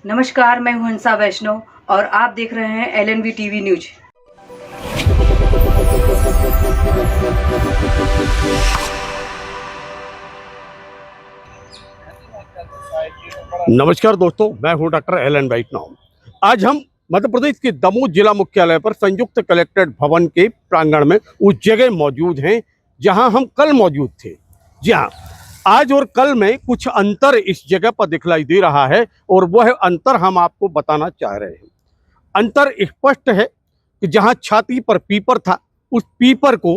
नमस्कार, मैं हूं हंसा वैष्णव और आप देख रहे हैं LNV टीवी न्यूज। नमस्कार दोस्तों, मैं हूं डॉक्टर एलन वैष्णव। आज हम मध्य प्रदेश के दमोह जिला मुख्यालय पर संयुक्त कलेक्ट्रेट भवन के प्रांगण में उस जगह मौजूद हैं जहां हम कल मौजूद थे। जी हाँ, आज और कल में कुछ अंतर इस जगह पर दिखलाई दे रहा है और वह अंतर हम आपको बताना चाह रहे हैं। अंतर स्पष्ट है कि जहां छाती पर पीपर था, उस पीपर को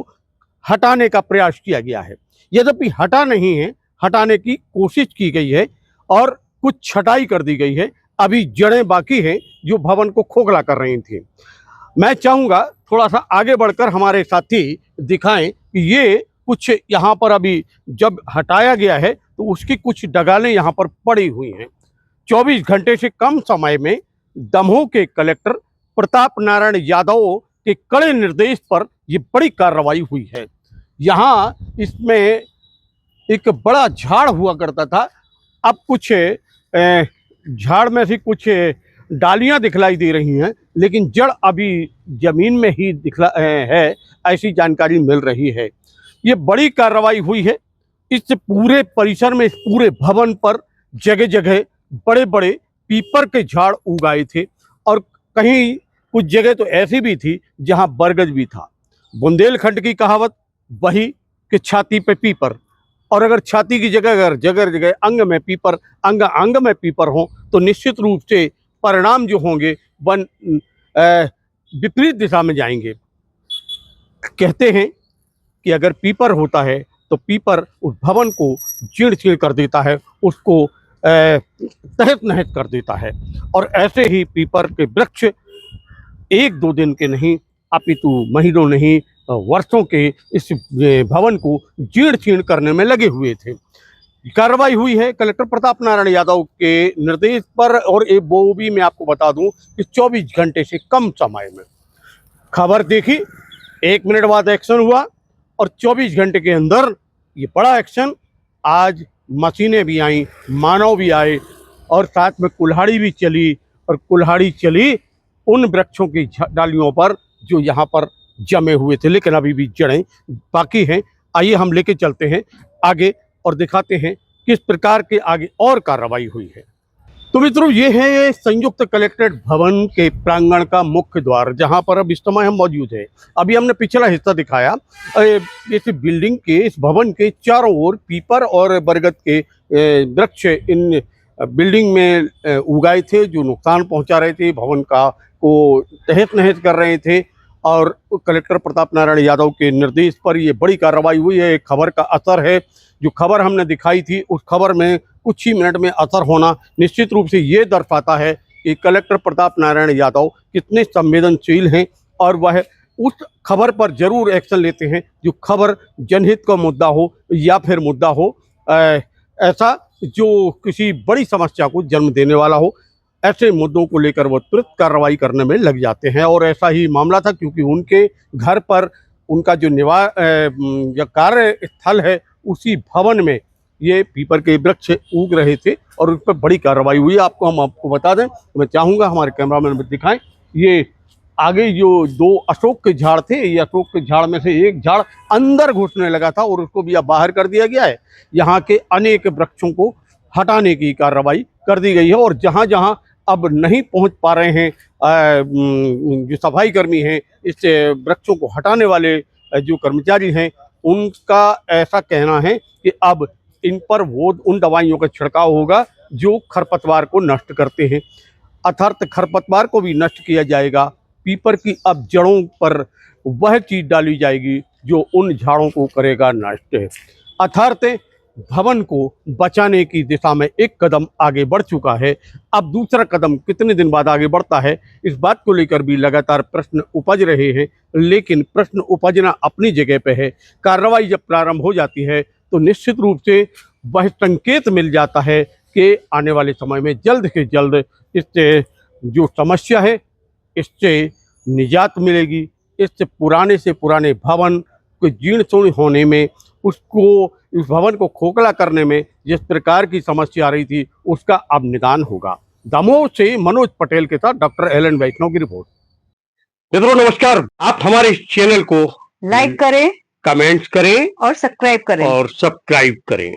हटाने का प्रयास किया गया है। यद्यपि हटा नहीं है, हटाने की कोशिश की गई है और कुछ छटाई कर दी गई है। अभी जड़ें बाकी हैं जो भवन को खोखला कर रही थी। मैं चाहूँगा थोड़ा सा आगे बढ़कर हमारे साथी दिखाएं कि ये कुछ यहाँ पर अभी जब हटाया गया है तो उसकी कुछ डगालें यहाँ पर पड़ी हुई हैं। 24 घंटे से कम समय में दमोह के कलेक्टर प्रताप नारायण यादव के कड़े निर्देश पर ये बड़ी कार्रवाई हुई है। यहाँ इसमें एक बड़ा झाड़ हुआ करता था, अब कुछ झाड़ में से कुछ डालियां दिखलाई दे रही हैं, लेकिन जड़ अभी जमीन में ही दिखला है, ऐसी जानकारी मिल रही है। ये बड़ी कार्रवाई हुई है। इस पूरे परिसर में, इस पूरे भवन पर जगह जगह बड़े बड़े पीपर के झाड़ उगाए थे और कहीं कुछ जगह तो ऐसी भी थी जहां बरगद भी था। बुंदेलखंड की कहावत वही कि छाती पे पीपर, और अगर छाती की जगह अगर जगह जगह अंग में पीपर, अंग अंग में पीपर हो तो निश्चित रूप से परिणाम जो होंगे वन विपरीत दिशा में जाएंगे। कहते हैं कि अगर पीपर होता है तो पीपर उस भवन को चीड़ चीड़ कर देता है, उसको तहस नहस कर देता है। और ऐसे ही पीपर के वृक्ष एक दो दिन के नहीं अपितु महीनों नहीं वर्षों के इस भवन को जीर्ण शीर्ण करने में लगे हुए थे। कार्रवाई हुई है कलेक्टर प्रताप नारायण यादव के निर्देश पर, और एक वो भी मैं आपको बता दूं कि 24 घंटे से कम समय में खबर देखी, 1 मिनट बाद एक्शन हुआ और 24 घंटे के अंदर ये बड़ा एक्शन। आज मशीनें भी आई, मानव भी आए और साथ में कुल्हाड़ी भी चली, और कुल्हाड़ी चली उन वृक्षों की डालियों पर जो यहाँ पर जमे हुए थे, लेकिन अभी भी जड़ें बाकी हैं। आइए हम लेके चलते हैं आगे और दिखाते हैं किस प्रकार के आगे और कार्रवाई हुई है। तो मित्रों, ये है संयुक्त कलेक्ट्रेट भवन के प्रांगण का मुख्य द्वार, जहां पर अब इस समय हम मौजूद हैं। अभी हमने पिछला हिस्सा दिखाया। इस बिल्डिंग के, इस भवन के चारों ओर पीपर और बरगद के वृक्ष इन बिल्डिंग में उगाए थे, जो नुकसान पहुंचा रहे थे, भवन का को तहस नहस कर रहे थे। और कलेक्टर प्रताप नारायण यादव के निर्देश पर ये बड़ी कार्रवाई हुई है। एक खबर का असर है, जो खबर हमने दिखाई थी उस खबर में कुछ ही मिनट में असर होना निश्चित रूप से ये दर्शाता है कि कलेक्टर प्रताप नारायण यादव कितने संवेदनशील हैं और वह उस खबर पर जरूर एक्शन लेते हैं जो खबर जनहित का मुद्दा हो या फिर मुद्दा हो ऐसा जो किसी बड़ी समस्या को जन्म देने वाला हो। ऐसे मुद्दों को लेकर वो तुरंत कार्रवाई करने में लग जाते हैं, और ऐसा ही मामला था क्योंकि उनके घर पर उनका जो कार्य स्थल है, उसी भवन में ये पीपर के वृक्ष उग रहे थे और उस पर बड़ी कार्रवाई हुई। हम आपको बता दें, तो मैं चाहूँगा हमारे कैमरामैन में दिखाएं, ये आगे जो 2 अशोक के झाड़ थे, ये अशोक के झाड़ में से एक झाड़ अंदर घुसने लगा था और उसको भी अब बाहर कर दिया गया है। यहाँ के अनेक वृक्षों को हटाने की कार्रवाई कर दी गई है, और जहाँ जहाँ अब नहीं पहुंच पा रहे हैं जो सफाई कर्मी हैं, इस वृक्षों को हटाने वाले जो कर्मचारी हैं, उनका ऐसा कहना है कि अब इन पर वो उन दवाइयों का छिड़काव होगा जो खरपतवार को नष्ट करते हैं, अर्थात खरपतवार को भी नष्ट किया जाएगा। पीपर की अब जड़ों पर वह चीज़ डाली जाएगी जो उन झाड़ों को करेगा नष्ट। अर्थात भवन को बचाने की दिशा में एक कदम आगे बढ़ चुका है। अब दूसरा कदम कितने दिन बाद आगे बढ़ता है, इस बात को लेकर भी लगातार प्रश्न उपज रहे हैं, लेकिन प्रश्न उपजना अपनी जगह पे है। कार्रवाई जब प्रारंभ हो जाती है तो निश्चित रूप से वह संकेत मिल जाता है कि आने वाले समय में जल्द से जल्द इससे जो समस्या है, इससे निजात मिलेगी। इससे पुराने से पुराने भवन को जीर्ण शीर्ण होने में, उसको इस भवन को खोखला करने में जिस प्रकार की समस्या आ रही थी, उसका अब निदान होगा। दमोह से मनोज पटेल के साथ डॉक्टर एलन वैष्णव की रिपोर्ट। मित्रों नमस्कार, आप हमारे इस चैनल को लाइक करें कमेंट्स करें और सब्सक्राइब करें। और सब्सक्राइब करें।